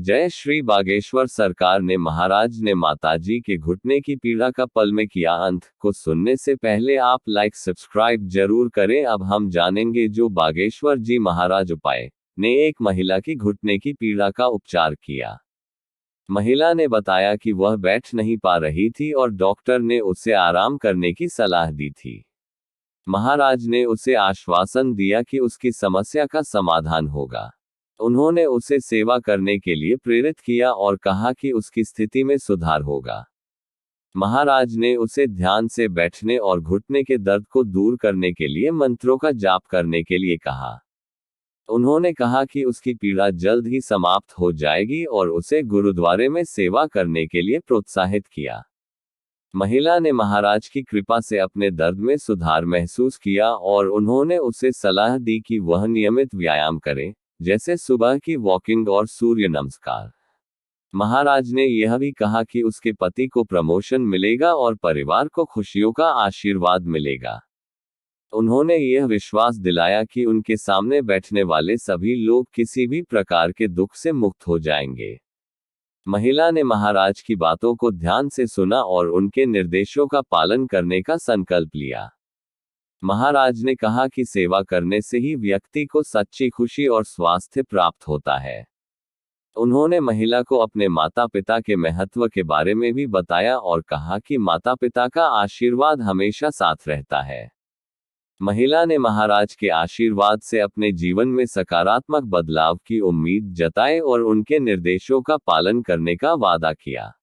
जय श्री बागेश्वर सरकार ने महाराज ने माताजी के घुटने की पीड़ा का पल में किया अंत। को सुनने से पहले आप लाइक सब्सक्राइब जरूर करें। अब हम जानेंगे जो बागेश्वर जी महाराज उपाय ने एक महिला की घुटने की पीड़ा का उपचार किया। महिला ने बताया कि वह बैठ नहीं पा रही थी और डॉक्टर ने उसे आराम करने की सलाह दी थी। महाराज ने उसे आश्वासन दिया कि उसकी समस्या का समाधान होगा। उन्होंने उसे सेवा करने के लिए प्रेरित किया और कहा कि उसकी स्थिति में सुधार होगा। महाराज ने उसे ध्यान से बैठने और घुटने के दर्द को दूर करने के लिए मंत्रों का जाप करने के लिए कहा। उन्होंने कहा कि उसकी पीड़ा जल्द ही समाप्त हो जाएगी और उसे गुरुद्वारे में सेवा करने के लिए प्रोत्साहित किया। महिला ने महाराज की कृपा से अपने दर्द में सुधार महसूस किया और उन्होंने उसे सलाह दी कि वह नियमित व्यायाम करे, जैसे सुबह की वॉकिंग और सूर्य नमस्कार। महाराज ने यह भी कहा कि उसके पति को प्रमोशन मिलेगा और परिवार को खुशियों का आशीर्वाद मिलेगा। उन्होंने यह विश्वास दिलाया कि उनके सामने बैठने वाले सभी लोग किसी भी प्रकार के दुख से मुक्त हो जाएंगे। महिला ने महाराज की बातों को ध्यान से सुना और उनके निर्देशों का पालन करने का संकल्प लिया। महाराज ने कहा कि सेवा करने से ही व्यक्ति को सच्ची खुशी और स्वास्थ्य प्राप्त होता है। उन्होंने महिला को अपने माता पिता के महत्व के बारे में भी बताया और कहा कि माता पिता का आशीर्वाद हमेशा साथ रहता है। महिला ने महाराज के आशीर्वाद से अपने जीवन में सकारात्मक बदलाव की उम्मीद जताई और उनके निर्देशों का पालन करने का वादा किया।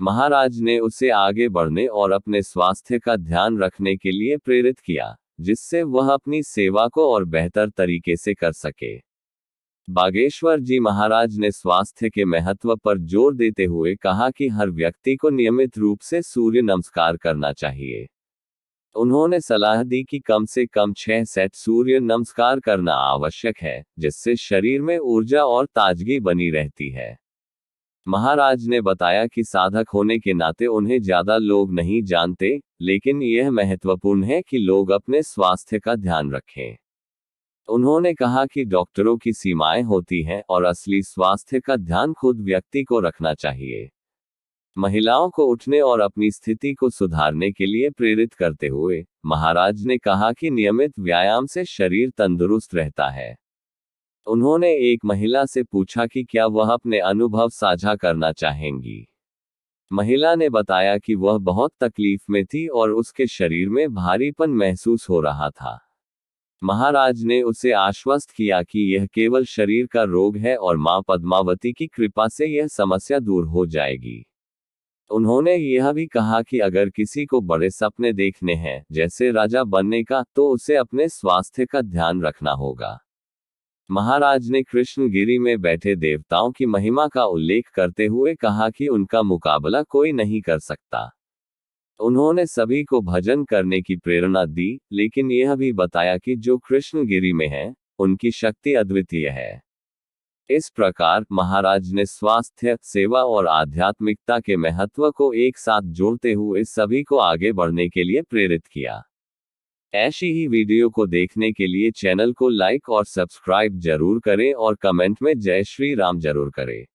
महाराज ने उसे आगे बढ़ने और अपने स्वास्थ्य का ध्यान रखने के लिए प्रेरित किया, जिससे वह अपनी सेवा को और बेहतर तरीके से कर सके। बागेश्वर जी महाराज ने स्वास्थ्य के महत्व पर जोर देते हुए कहा कि हर व्यक्ति को नियमित रूप से सूर्य नमस्कार करना चाहिए। उन्होंने सलाह दी कि कम से कम 6 सेट सूर्य नमस्कार करना आवश्यक है, जिससे शरीर में ऊर्जा और ताजगी बनी रहती है। महाराज ने बताया कि साधक होने के नाते उन्हें ज्यादा लोग नहीं जानते, लेकिन यह महत्वपूर्ण है कि लोग अपने स्वास्थ्य का ध्यान रखें। उन्होंने कहा कि डॉक्टरों की सीमाएं होती हैं और असली स्वास्थ्य का ध्यान खुद व्यक्ति को रखना चाहिए। महिलाओं को उठने और अपनी स्थिति को सुधारने के लिए प्रेरित करते हुए महाराज ने कहा कि नियमित व्यायाम से शरीर तंदुरुस्त रहता है। उन्होंने एक महिला से पूछा कि क्या वह अपने अनुभव साझा करना चाहेंगी। महिला ने बताया कि वह बहुत तकलीफ में थी और उसके शरीर में भारीपन महसूस हो रहा था। महाराज ने उसे आश्वस्त किया कि यह केवल शरीर का रोग है और मां पद्मावती की कृपा से यह समस्या दूर हो जाएगी। उन्होंने यह भी कहा कि अगर किसी को बड़े सपने देखने हैं, जैसे राजा बनने का, तो उसे अपने स्वास्थ्य का ध्यान रखना होगा। महाराज ने कृष्णगिरी में बैठे देवताओं की महिमा का उल्लेख करते हुए कहा कि उनका मुकाबला कोई नहीं कर सकता। उन्होंने सभी को भजन करने की प्रेरणा दी, लेकिन यह भी बताया कि जो कृष्णगिरी में है, उनकी शक्ति अद्वितीय है। इस प्रकार महाराज ने स्वास्थ्य, सेवा और आध्यात्मिकता के महत्व को एक साथ जोड़ते हुए सभी को आगे बढ़ने के लिए प्रेरित किया। ऐसी ही वीडियो को देखने के लिए चैनल को लाइक और सब्सक्राइब जरूर करें और कमेंट में जय श्री राम जरूर करें।